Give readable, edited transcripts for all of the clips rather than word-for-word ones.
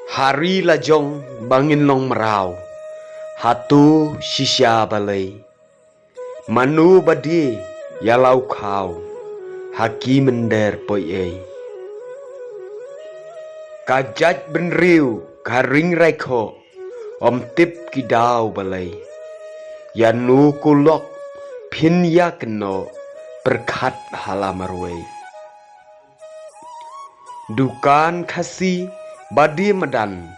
Hari lajong bangin long merau, hatu sisya balai. Manu badi yalau kau, haki mender poyei. Kajat benriu garing raiko, om tip kidau balai. Yanu kulok pin ya keno berkat halamarwei. Dukan kasih badi medan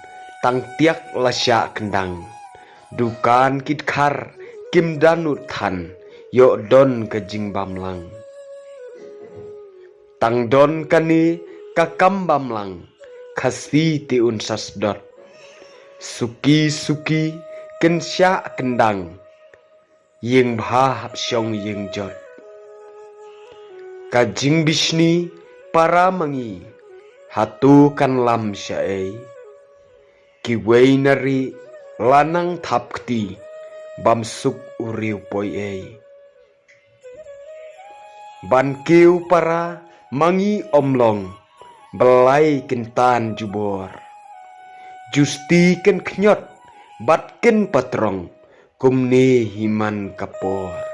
tang tiak lasya kendang. Dukan kidkar kim danut tan yok don kejing bamlang. Tang don kani kakam bamlang kasih tiun sasdot. Suki ken sya kendang yeng bahap syong yeng jot. Kajing bisni para mangi hatu kan lam syae. Kiwei nari lanang thapkti bamsuk uriu poyei. Ban kiu para mangi omlong belai kentan jubor. Justi ken knyot bat ken patrong kumne himan kapor.